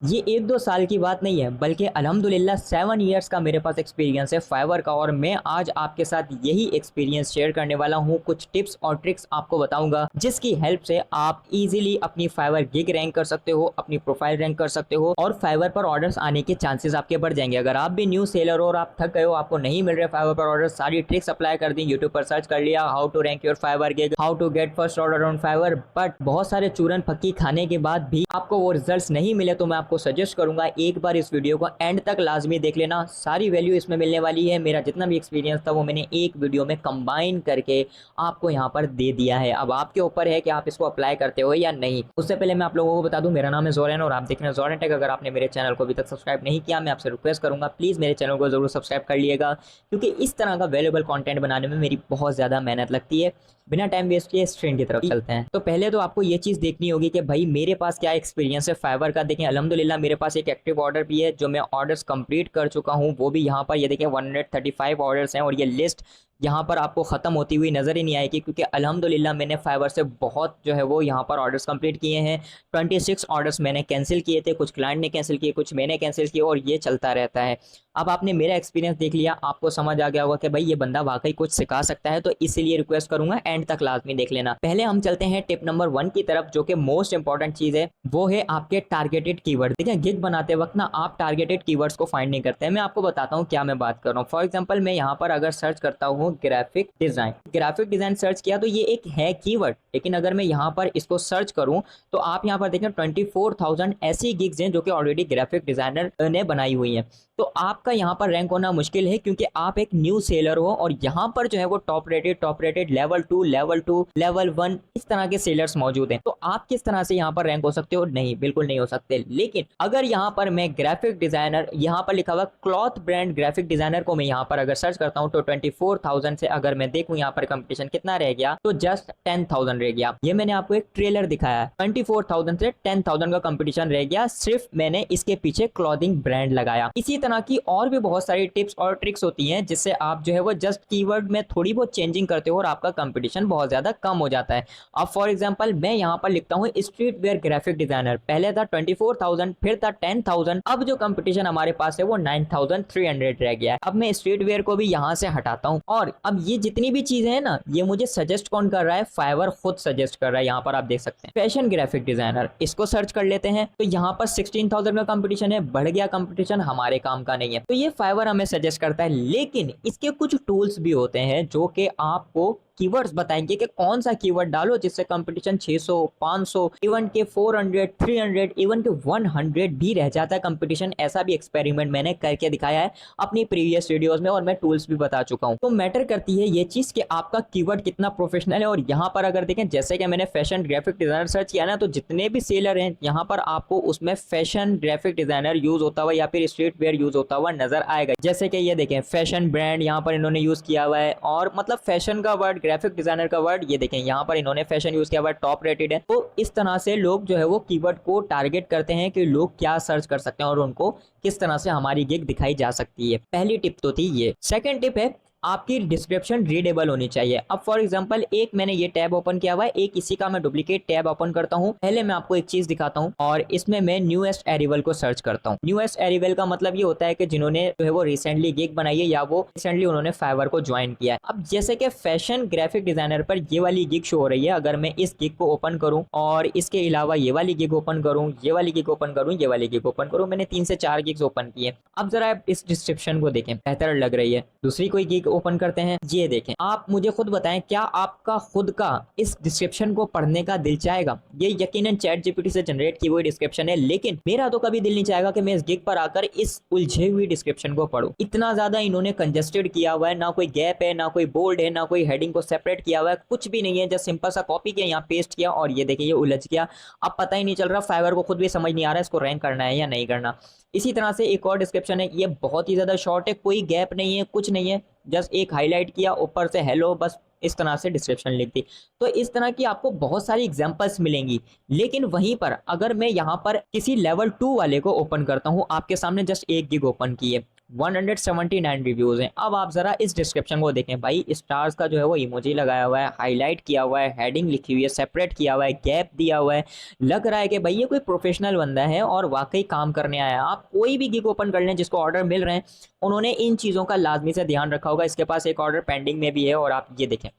ये 1-2 साल की बात नहीं है, बल्कि अल्हम्दुलिल्लाह 7 इयर्स का मेरे पास एक्सपीरियंस है फाइवर का। और मैं आज आपके साथ यही एक्सपीरियंस शेयर करने वाला हूँ। कुछ टिप्स और ट्रिक्स आपको बताऊंगा जिसकी हेल्प से आप इजीली अपनी फाइवर गिग रैंक कर सकते हो, अपनी प्रोफाइल रैंक कर सकते हो और फाइवर पर ऑर्डर्स आने के चांसेस आपके बढ़ जाएंगे। अगर आप भी न्यू सेलर हो और आप थक गए हो, आपको नहीं मिल रहे फाइवर पर ऑर्डर, सारी ट्रिक्स अप्लाई कर दी, यूट्यूब पर सर्च कर लिया how to rank your Fiverr gig, how to get first order on Fiverr, but बहुत सारे चूरन फक्की खाने के बाद भी आपको वो रिजल्ट्स नहीं मिले, तो मैं आपको सजेस्ट करूंगा एक बार इस वीडियो को एंड तक लाजमी देख लेना। सारी वैल्यू इसमें मिलने वाली है। मेरा जितना भी एक्सपीरियंस था वो मैंने एक वीडियो में कंबाइन करके आपको यहाँ पर दे दिया है। अब आपके ऊपर है कि आप इसको अप्लाई करते हो या नहीं। उससे पहले मैं आप लोगों को बता दूं, मेरा नाम है जोरन और आप देख रहे हैं जोरन टेक। अगर आपने मेरे चैनल को अभी तक सब्सक्राइब नहीं किया, मैं आपसे रिक्वेस्ट करूंगा प्लीज़ मेरे चैनल को जरूर सब्सक्राइब कर लिएगा, क्योंकि इस तरह का वैल्यूएबल कंटेंट बनाने में मेरी बहुत ज़्यादा मेहनत लगती है। बिना टाइम वेस्ट किए स्ट्रेंड की तरफ चलते हैं। तो पहले तो आपको ये चीज़ देखनी होगी कि भाई मेरे पास क्या एक्सपीरियंस है फाइवर का। देखें अल्हम्दुलिल्लाह मेरे पास एक एक्टिव ऑर्डर भी है जो मैं ऑर्डर्स कंप्लीट कर चुका हूँ, वो भी यहाँ पर ये देखें 135 ऑर्डर्स हैं। और ये लिस्ट यहाँ पर आपको ख़त्म होती हुई नज़र ही नहीं आएगी, क्योंकि अल्हम्दुलिल्लाह मैंने फाइवर से बहुत जो है वो यहाँ पर ऑर्डर्स कंप्लीट किए हैं। 26 ऑर्डर्स मैंने कैंसिल किए थे, कुछ क्लाइंट ने कैंसिल किए, कुछ मैंने कैंसिल किए, और ये चलता रहता है। अब आपने मेरा एक्सपीरियंस देख लिया, आपको समझ आ गया होगा कि भाई ये बंदा वाकई कुछ सिखा सकता है, तो इसीलिए रिक्वेस्ट करूंगा एंड तक लाजमी देख लेना। पहले हम चलते हैं टिप नंबर 1 की तरफ, जो कि मोस्ट इंपॉर्टेंट चीज़ है, वो है आपके टारगेटेड कीवर्ड। देखिए गिग बनाते वक्त ना आप टारगेटेड कीवर्ड्स को फाइंड नहीं करते हैं। मैं आपको बताता हूँ क्या मैं बात कर रहा हूँ। फॉर एग्जाम्पल मैं यहाँ पर अगर सर्च करता हूँ ग्राफिक डिजाइन सर्च किया तो ये एक है कीवर्ड, लेकिन अगर मैं यहाँ पर इसको सर्च करूँ तो आप यहाँ पर देखें 24,000 ऐसी गिग्स हैं जो कि ऑलरेडी ग्राफिक डिजाइनर ने बनाई हुई हैं। तो आपका यहाँ पर रैंक होना मुश्किल है, क्योंकि आप एक न्यू सेलर हो और यहाँ पर जो है वो टॉप रेटेड लेवल 2 लेवल 1 इस तरह के सेलर्स मौजूद हैं। तो आप किस तरह से यहाँ पर रैंक हो सकते हो? नहीं, बिल्कुल नहीं हो सकते। लेकिन अगर यहाँ पर मैं ग्राफिक डिजाइनर, यहाँ पर लिखा हुआ क्लॉथ ब्रांड ग्राफिक डिजाइनर को मैं यहाँ पर अगर सर्च करता हूँ तो 24,000 से अगर मैं देखूँ यहाँ पर कंपटीशन कितना रह गया, तो जस्ट 10,000 रह गया। ये मैंने आपको एक ट्रेलर दिखाया है, 24,000 से 10,000 का कंपटीशन रह गया, सिर्फ मैंने इसके पीछे क्लॉथिंग ब्रांड लगाया। इसी तरह की और भी बहुत सारी टिप्स और ट्रिक्स होती हैं जिससे आप जो है वो जस्ट कीवर्ड में थोड़ी बहुत चेंजिंग करते हो और आपका कंपटीशन बहुत ज्यादा कम हो जाता है। अब फॉर एग्जांपल मैं यहाँ पर लिखता हूँ स्ट्रीट वेयर ग्राफिक डिजाइनर, पहले था 24,000, फिर था 10,000, अब जो कंपटीशन हमारे पास है वो 9,300 रह गया है। अब मैं स्ट्रीट वेयर को भी यहाँ से हटाता हूँ, और अब ये जितनी भी चीजें हैं ना, ये मुझे सजेस्ट कौन कर रहा है? फाइवर खुद सजेस्ट कर रहा है। यहाँ पर आप देख सकते हैं फैशन ग्राफिक डिजाइनर, इसको सर्च कर लेते हैं तो यहाँ पर 16,000 का कंपटीशन है, बढ़ गया कंपटीशन, हमारे काम का नहीं है। तो ये फाइवर हमें सजेस्ट करता है, लेकिन इसके कुछ टूल्स भी होते हैं जो कि आपको कीवर्ड्स बताएंगे कि कौन सा कीवर्ड डालो जिससे कंपटीशन 600, 500, इवन के 400, 300, इवन के 100 भी रह जाता है कंपटीशन। ऐसा भी एक्सपेरिमेंट मैंने करके दिखाया है अपनी प्रीवियस वीडियोस में, और मैं टूल्स भी बता चुका हूं। तो मैटर करती है ये चीज कि आपका कीवर्ड कितना प्रोफेशनल है। और यहाँ पर अगर देखें, जैसे कि मैंने फैशन ग्राफिक डिजाइनर सर्च किया ना, तो जितने भी सेलर हैं यहाँ पर आपको उसमें फैशन ग्राफिक डिजाइनर यूज होता हुआ या फिर स्ट्रीट वेयर यूज होता हुआ नजर आएगा। जैसे कि ये देखें फैशन ब्रांड यहाँ पर इन्होंने यूज किया हुआ है, और मतलब फैशन का वर्ड, ग्राफिक डिजाइनर का वर्ड, ये देखें यहाँ पर इन्होंने फैशन यूज किया हुआ, टॉप रेटेड है। तो इस तरह से लोग जो है वो कीवर्ड को टारगेट करते हैं कि लोग क्या सर्च कर सकते हैं और उनको किस तरह से हमारी गिग दिखाई जा सकती है। पहली टिप तो थी ये। सेकंड टिप है आपकी डिस्क्रिप्शन रीडेबल होनी चाहिए। अब फॉर एग्जांपल एक मैंने ये टैब ओपन किया हुआ है, एक इसी का मैं डुप्लीकेट टैब ओपन करता हूं। पहले मैं आपको एक चीज दिखाता हूं, और इसमें मैं न्यूएस्ट अराइवल को सर्च करता हूं। न्यूएस्ट अराइवल का मतलब ये होता है कि जिन्होंने जो है वो रिसेंटली गिग बनाई है या वो रिसेंटली उन्होंने फाइवर को ज्वाइन किया है। अब जैसे कि फैशन ग्राफिक डिजाइनर पर ये वाली गिग शो हो रही है, अगर मैं इस गिग को ओपन करूं और इसके अलावा ये वाली गिग ओपन करूं, ये वाली गिग ओपन करूं, ये वाली गिग ओपन करूं, मैंने 3 से 4 गिग्स ओपन किए। अब जरा आप इस डिस्क्रिप्शन को देखें, बेहतर लग रही है। दूसरी कोई गिग ओपन करते हैं, ये देखें। आप मुझे खुद बताएं, क्या आपका खुद का इस डिस्क्रिप्शन को पढ़ने का दिल चाहेगा? ये यकीनन चैट जीपीटी से जनरेट की हुई डिस्क्रिप्शन है, लेकिन मेरा तो कभी दिल नहीं चाहेगा कि मैं इस गिग पर आकर इस उलझे हुई डिस्क्रिप्शन को पढूं। इतना ज्यादा इन्होंने कंजेस्टेड किया हुआ है, ना कोई गैप है, ना कोई बोल्ड है, ना कोई हेडिंग को सेपरेट किया हुआ है, कुछ भी नहीं है। जस्ट सिंपल सा कॉपी किया, यहाँ पेस्ट किया, और ये देखिए ये उलझ गया। अब पता ही नहीं चल रहा, फाइवर को खुद भी समझ नहीं आ रहा इसको रैंक करना है या नहीं करना। इसी तरह से एक और डिस्क्रिप्शन है, ये बहुत ही ज्यादा शॉर्ट है, कोई गैप नहीं है, कुछ नहीं है, जस्ट एक हाईलाइट किया, ऊपर से हेलो, बस इस तरह से डिस्क्रिप्शन लिख दी। तो इस तरह की आपको बहुत सारी एग्जांपल्स मिलेंगी। लेकिन वहीं पर अगर मैं यहाँ पर किसी लेवल 2 वाले को ओपन करता हूँ, आपके सामने जस्ट एक गिग ओपन की है, 179 रिव्यूज हैं। अब आप जरा इस डिस्क्रिप्शन को देखें भाई, स्टार्स का जो है वो इमोजी लगाया हुआ है, हाईलाइट किया हुआ है, हेडिंग लिखी हुई है, सेपरेट किया हुआ है, गैप दिया हुआ है। लग रहा है कि भाई ये कोई प्रोफेशनल बंदा है और वाकई काम करने आया है। आप कोई भी गिग ओपन कर लें जिसको ऑर्डर मिल रहे हैं, उन्होंने इन चीज़ों का लाजमी से ध्यान रखा होगा। इसके पास एक ऑर्डर पेंडिंग में भी है और आप ये देखें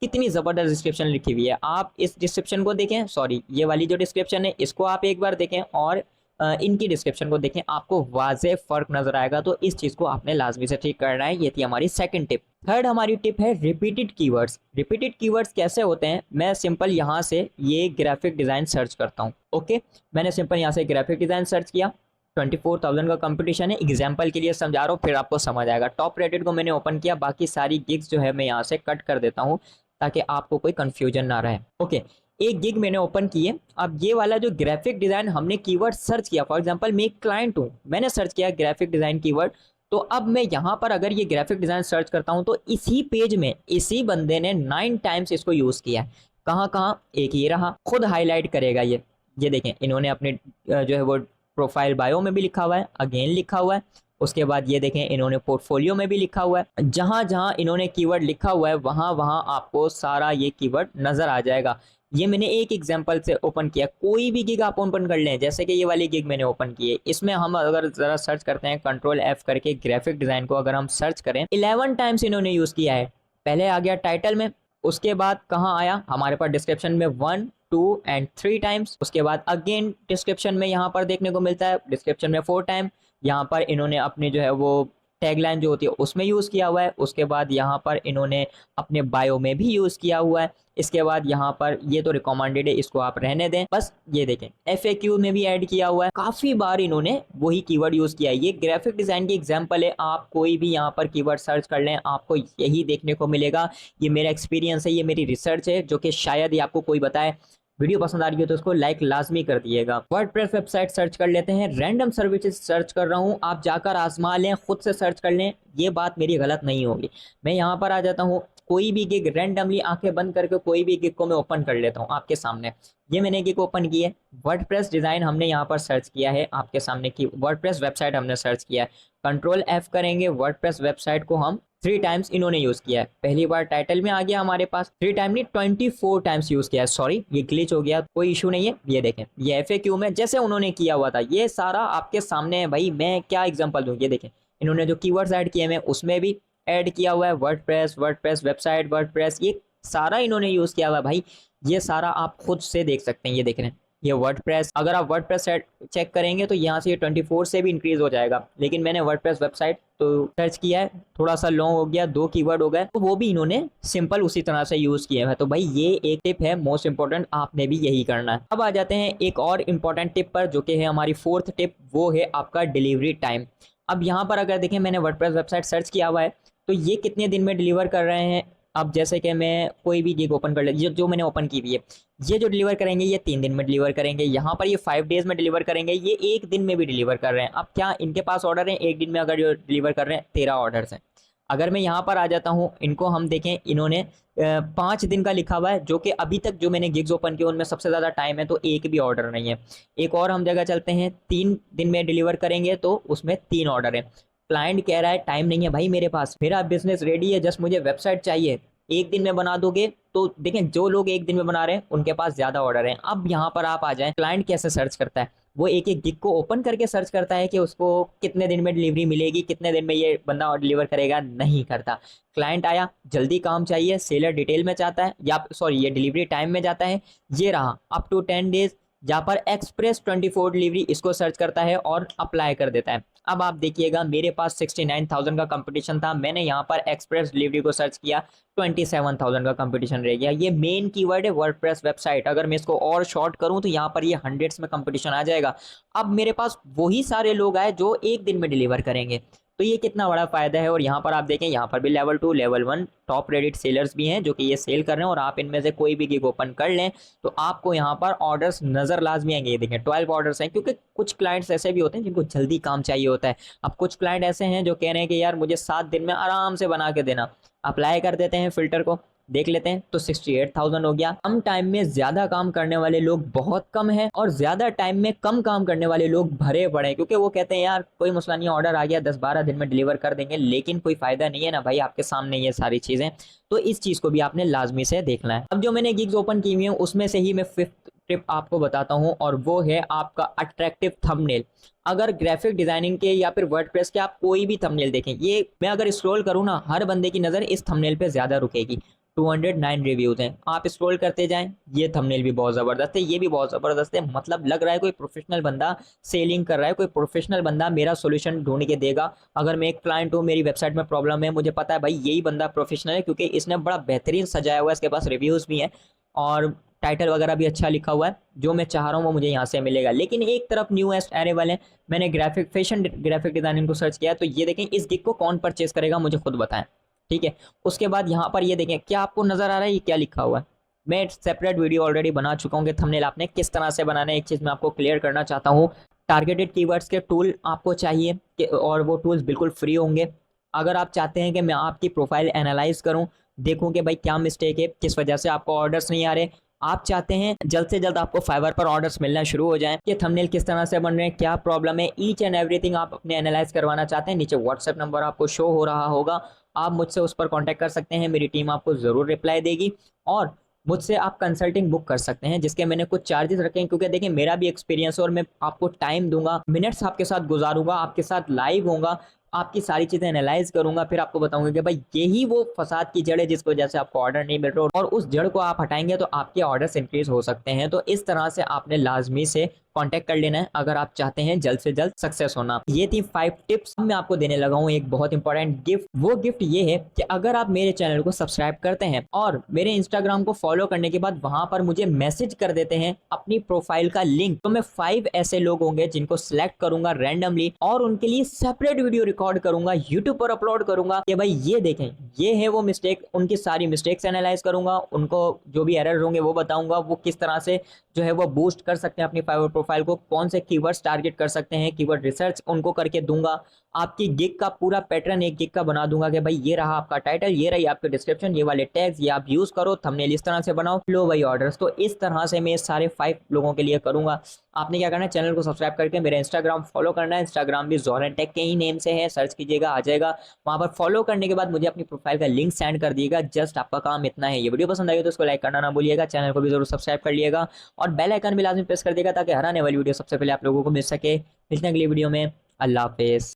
कितनी ज़बरदस्त डिस्क्रिप्शन लिखी हुई है। आप इस डिस्क्रिप्शन को देखें, सॉरी ये वाली जो डिस्क्रिप्शन है इसको आप एक बार देखें और इनकी डिस्क्रिप्शन को देखें, आपको वाज़ेह फ़र्क नज़र आएगा। तो इस चीज़ को आपने लाजमी से ठीक करना है। ये थी हमारी सेकंड टिप। थर्ड हमारी टिप है रिपीटेड कीवर्ड्स। रिपीटेड कीवर्ड्स कैसे होते हैं, मैं सिंपल यहाँ से ये ग्राफिक डिज़ाइन सर्च करता हूँ। ओके, मैंने सिंपल यहाँ से ग्राफिक डिज़ाइन सर्च किया, 24,000 का कंपटीशन है, एग्जाम्पल के लिए समझा रहा हूँ, फिर आपको समझ आएगा। टॉप रेटेड को मैंने ओपन किया, बाकी सारी गिग्स जो है मैं यहाँ से कट कर देता हूँ ताकि आपको कोई कंफ्यूजन ना रहे। ओके, एक गिग मैंने ओपन की है। अब ये वाला जो ग्राफिक डिज़ाइन हमने कीवर्ड सर्च किया, फॉर एग्जांपल मैं एक क्लाइंट हूँ, मैंने सर्च किया ग्राफिक डिज़ाइन कीवर्ड, तो अब मैं यहाँ पर अगर ये ग्राफिक डिज़ाइन सर्च करता हूँ तो इसी पेज में इसी बंदे ने 9 टाइम्स इसको यूज़ किया है। कहाँ कहाँ, एक ये रहा, खुद हाईलाइट करेगा ये देखें, इन्होंने अपने जो है वो प्रोफाइल बायो में भी लिखा हुआ है, अगेन लिखा हुआ है। उसके बाद ये देखें इन्होंने पोर्टफोलियो में भी लिखा हुआ है। जहां जहां इन्होंने कीवर्ड लिखा हुआ है वहां वहां आपको सारा ये कीवर्ड नजर आ जाएगा। ये मैंने एक एग्जांपल से ओपन किया, कोई भी गिग आप ओपन कर लें, जैसे कि ये वाली गिग मैंने ओपन की है, इसमें हम अगर जरा सर्च करते हैं कंट्रोल F करके ग्राफिक डिजाइन को अगर हम सर्च करें, 11 टाइम्स इन्होंने यूज किया है। पहले आ गया टाइटल में, उसके बाद कहाँ आया हमारे पास डिस्क्रिप्शन में 1, 2 एंड 3 टाइम्स। उसके बाद अगेन डिस्क्रिप्शन में यहाँ पर देखने को मिलता है, डिस्क्रिप्शन में 4 टाइम। यहाँ पर इन्होंने अपने जो है वो टैगलाइन जो होती है उसमें यूज़ किया हुआ है। उसके बाद यहाँ पर इन्होंने अपने बायो में भी यूज़ किया हुआ है। इसके बाद यहाँ पर ये तो रिकमेंडेड है, इसको आप रहने दें। बस ये देखें FAQ में भी ऐड किया हुआ है, काफ़ी बार इन्होंने वही कीवर्ड यूज़ किया है। ये ग्राफिक डिज़ाइन की एग्जांपल है, आप कोई भी यहाँ पर कीवर्ड सर्च कर लें आपको यही देखने को मिलेगा। ये मेरा एक्सपीरियंस है, ये मेरी रिसर्च है जो कि शायद ही आपको कोई बताए। वीडियो पसंद आ रही है तो उसको लाइक लाजमी कर दिएगा। वर्डप्रेस वेबसाइट सर्च कर लेते हैं, रैंडम सर्विसेज सर्च कर रहा हूँ, आप जाकर आजमा लें, खुद से सर्च कर लें, ये बात मेरी गलत नहीं होगी। मैं यहाँ पर आ जाता हूँ, कोई भी गिग रैंडमली आंखें बंद करके कोई भी गिग को मैं ओपन कर लेता हूँ आपके सामने। ये मैंने गिग ओपन की है, वर्डप्रेस डिज़ाइन हमने यहाँ पर सर्च किया है आपके सामने की, वर्डप्रेस वेबसाइट हमने सर्च किया है। कंट्रोल F करेंगे, वर्डप्रेस वेबसाइट को हम 3 टाइम्स इन्होंने यूज़ किया है। पहली बार टाइटल में आ गया हमारे पास, 3 टाइम नहीं 24 टाइम्स यूज़ किया है। सॉरी ये ग्लिच हो गया, कोई इशू नहीं है। ये देखें ये FAQ में जैसे उन्होंने किया हुआ था ये सारा आपके सामने है भाई। मैं क्या एग्जांपल दूं, ये देखें इन्होंने जो कीवर्ड्स ऐड किए हैं उसमें भी ऐड किया हुआ है, वर्डप्रेस वेबसाइट, वर्डप्रेस, ये सारा इन्होंने यूज़ किया हुआ है भाई। ये सारा आप खुद से देख सकते हैं। ये देख रहे हैं ये वर्डप्रेस, अगर आप वर्डप्रेस चेक करेंगे तो यहाँ से ये 24 से भी इंक्रीज हो जाएगा, लेकिन मैंने वर्डप्रेस वेबसाइट तो सर्च किया है, थोड़ा सा लॉन्ग हो गया, 2 कीवर्ड हो गए, तो वो भी इन्होंने सिंपल उसी तरह से यूज़ किए हैं। तो भाई ये एक टिप है मोस्ट इंपॉर्टेंट, आपने भी यही करना है। अब आ जाते हैं एक और इम्पॉर्टेंट टिप पर जो कि है हमारी 4th टिप, वो है आपका डिलीवरी टाइम। अब यहाँ पर अगर देखें मैंने वर्डप्रेस वेबसाइट सर्च किया हुआ है तो ये कितने दिन में डिलीवर कर रहे हैं। अब जैसे कि मैं कोई भी गिग ओपन कर ले, जो मैंने ओपन की हुई है, ये जो डिलीवर करेंगे ये 3 दिन में डिलीवर करेंगे, यहाँ पर ये 5 डेज में डिलीवर करेंगे, ये 1 दिन में भी डिलीवर कर रहे हैं। अब क्या इनके पास ऑर्डर है 1 दिन में, अगर जो डिलीवर कर रहे हैं 13 ऑर्डर्स हैं। अगर मैं यहाँ पर आ जाता हूँ, इनको हम देखें, इन्होंने 5 दिन का लिखा हुआ है, जो कि अभी तक जो मैंने गिग्स ओपन किए उनमें सबसे ज़्यादा टाइम है, तो एक भी ऑर्डर नहीं है। एक और हम जगह चलते हैं, 3 दिन में डिलीवर करेंगे तो उसमें 3 ऑर्डर है। क्लाइंट कह रहा है टाइम नहीं है भाई मेरे पास, मेरा बिजनेस रेडी है, जस्ट मुझे वेबसाइट चाहिए, 1 दिन में बना दोगे। तो देखें जो लोग 1 दिन में बना रहे हैं उनके पास ज़्यादा ऑर्डर हैं। अब यहाँ पर आप आ जाएं, क्लाइंट कैसे सर्च करता है, वो एक एक गिग को ओपन करके सर्च करता है कि उसको कितने दिन में डिलीवरी मिलेगी, कितने दिन में ये बंदा डिलीवर करेगा, नहीं करता। क्लाइंट आया, जल्दी काम चाहिए, सेलर डिटेल में चाहता है, या सॉरी ये डिलीवरी टाइम में जाता है, ये रहा अप टू 10 डेज, जहाँ पर एक्सप्रेस 24 डिलीवरी इसको सर्च करता है और अप्लाई कर देता है। अब आप देखिएगा मेरे पास 69,000 का कंपटीशन था, मैंने यहाँ पर एक्सप्रेस डिलीवरी को सर्च किया, 27,000 का कंपटीशन रह गया। ये मेन कीवर्ड है वर्डप्रेस वेबसाइट, अगर मैं इसको और शॉर्ट करूँ तो यहाँ पर ये हंड्रेड्स में कंपटीशन आ जाएगा। अब मेरे पास वही सारे लोग आए जो 1 दिन में डिलीवर करेंगे, तो ये कितना बड़ा फायदा है। और यहाँ पर आप देखें, यहाँ पर भी level 2 level 1 top rated sellers भी हैं जो कि ये सेल कर रहे हैं, और आप इनमें से कोई भी गिग ओपन कर लें तो आपको यहाँ पर ऑर्डर्स नज़र लाजमी आएंगे। ये देखें 12 ऑर्डर्स हैं, क्योंकि कुछ क्लाइंट्स ऐसे भी होते हैं जिनको जल्दी काम चाहिए होता है। अब कुछ क्लाइंट ऐसे हैं जो कह रहे हैं कि यार मुझे 7 दिन में आराम से बना के देना, अप्लाई कर देते हैं फिल्टर को, देख लेते हैं तो 68,000 हो गया। कम टाइम में ज्यादा काम करने वाले लोग बहुत कम है और ज्यादा टाइम में कम काम करने वाले लोग भरे पड़े हैं, क्योंकि वो कहते हैं यार कोई मसला नहीं, ऑर्डर आ गया 10-12 दिन में डिलीवर कर देंगे, लेकिन कोई फायदा नहीं है ना भाई, आपके सामने ये सारी चीजें। तो इस चीज को भी आपने लाजमी से देखना है। अब जो मैंने गिग्स ओपन की हुई है उसमें से ही मैं 5th टिप आपको बताता हूं, और वो है आपका अट्रैक्टिव थंबनेल। अगर ग्राफिक डिजाइनिंग के या फिर वर्डप्रेस के आप कोई भी थंबनेल देखें, ये मैं अगर स्क्रॉल करूँ ना, हर बंदे की नज़र इस थंबनेल पे ज़्यादा रुकेगी। 209 रिव्यूज हैं, आप स्क्रॉल करते जाएं, ये थंबनेल भी बहुत ज़बरदस्त है, ये भी बहुत ज़बरदस्त है। मतलब लग रहा है कोई प्रोफेशनल बंदा सेलिंग कर रहा है, कोई प्रोफेशनल बंदा मेरा सोल्यूशन ढूंढ के देगा। अगर मैं एक क्लाइंट हूँ, मेरी वेबसाइट में प्रॉब्लम है, मुझे पता है भाई यही बंदा प्रोफेशनल है, क्योंकि इसने बड़ा बेहतरीन सजाया हुआ है, इसके पास रिव्यूज़ भी हैं और टाइटल वगैरह भी अच्छा लिखा हुआ है। जो मैं चाह रहा हूँ वो मुझे यहाँ से मिलेगा। लेकिन एक तरफ न्यूएस्ट अरेबल है, मैंने फैशन ग्राफिक डिजाइनिंग को सर्च किया, तो ये देखें इस गिग को कौन परचेज करेगा मुझे खुद बताएं, ठीक है। उसके बाद यहाँ पर ये देखें, क्या आपको नजर आ रहा है ये क्या लिखा हुआ है? मैं सेपरेट वीडियो ऑलरेडी बना चुका हूँ कि थंबनेल आपने किस तरह से बनाना है। एक चीज़ मैं आपको क्लियर करना चाहता हूँ, टारगेटेड कीवर्ड्स के टूल आपको चाहिए और वो टूल्स बिल्कुल फ्री होंगे। अगर आप चाहते हैं कि मैं आपकी प्रोफाइल एनालाइज करूं, देखूं कि भाई क्या मिस्टेक है, किस वजह से आपको ऑर्डर्स नहीं आ रहे, आप चाहते हैं जल्द से जल्द आपको फाइवर पर ऑर्डर्स मिलना शुरू हो जाएं, कि थंबनेल किस तरह से बन रहे हैं, क्या प्रॉब्लम है, ईच एंड एवरीथिंग आप अपने एनालाइज करवाना चाहते हैं, नीचे व्हाट्सएप नंबर आपको शो हो रहा होगा, आप मुझसे उस पर कॉन्टैक्ट कर सकते हैं, मेरी टीम आपको ज़रूर रिप्लाई देगी। और मुझसे आप कंसल्टिंग बुक कर सकते हैं, जिसके मैंने कुछ चार्जेस रखे हैं, क्योंकि देखिए मेरा भी एक्सपीरियंस है और मैं आपको टाइम दूंगा, मिनट्स आपके साथ गुजारूंगा, आपके साथ लाइव होऊंगा, आपकी सारी चीज़ें एनालाइज करूंगा, फिर आपको बताऊंगा कि भाई यही वो फसाद की जड़ है जिस वजह से आपको ऑर्डर नहीं मिल रहा, और उस जड़ को आप हटाएंगे तो आपके ऑर्डर्स इंक्रीज हो सकते हैं। तो इस तरह से आपने लाजमी से कांटेक्ट कर लेना है अगर आप चाहते हैं जल्द से जल्द सक्सेस होना। ये थी 5 टिप्स। मैं आपको देने लगा हूँ एक बहुत इंपॉर्टेंट गिफ्ट। वो गिफ्ट ये है कि अगर आप मेरे चैनल को सब्सक्राइब करते हैं और मेरे इंस्टाग्राम को फॉलो करने के बाद वहां पर मुझे मैसेज कर देते हैं अपनी प्रोफाइल का लिंक, तो मैं 5 ऐसे लोग होंगे जिनको सिलेक्ट करूंगा रैंडमली और उनके लिए सेपरेट वीडियो रिकॉर्ड करूंगा, यूट्यूब पर अपलोड करूंगा कि भाई ये देखें ये है वो मिस्टेक, उनकी सारी मिस्टेक्स एनालाइज करूंगा, उनको जो भी एरर होंगे वो बताऊंगा, वो किस तरह से जो है वो बूस्ट कर सकते हैं अपनी फाइवर प्रोफाइल को, कौन से कीवर्ड्स टारगेट कर सकते हैं, कीवर्ड रिसर्च उनको करके दूंगा। आपकी गिग का पूरा पैटर्न एक गिग का बना दूंगा कि भाई ये रहा आपका टाइटल, ये रही आपकी डिस्क्रिप्शन, ये वाले टैग्स ये आप यूज करो, थंबनेल इस तरह से बनाओ, लो भाई ऑर्डर्स। तो इस तरह से मैं सारे 5 लोगों के लिए करूंगा। आपने क्या करना है, चैनल को सब्सक्राइब करके मेरा इंस्टाग्राम फॉलो करना है। इंस्टाग्राम भी ज़ोरेन टेक के ही नेम से है, सर्च कीजिएगा आ जाएगा। वहां पर फॉलो करने के बाद मुझे अपनी प्रोफाइल का लिंक सेंड कर दिएगा। जस्ट आपका काम इतना है। ये वीडियो पसंद आई तो उसको लाइक करना ना भूलिएगा, चैनल को भी जरूर सब्सक्राइब कर लिएगा और बेल आइकन भी लाजमी प्रेस कर देगा ताकि हर आने वाली वीडियो सबसे पहले आप लोगों को मिल सके। मिलते हैं अगली वीडियो में। अल्लाह हाफिज़।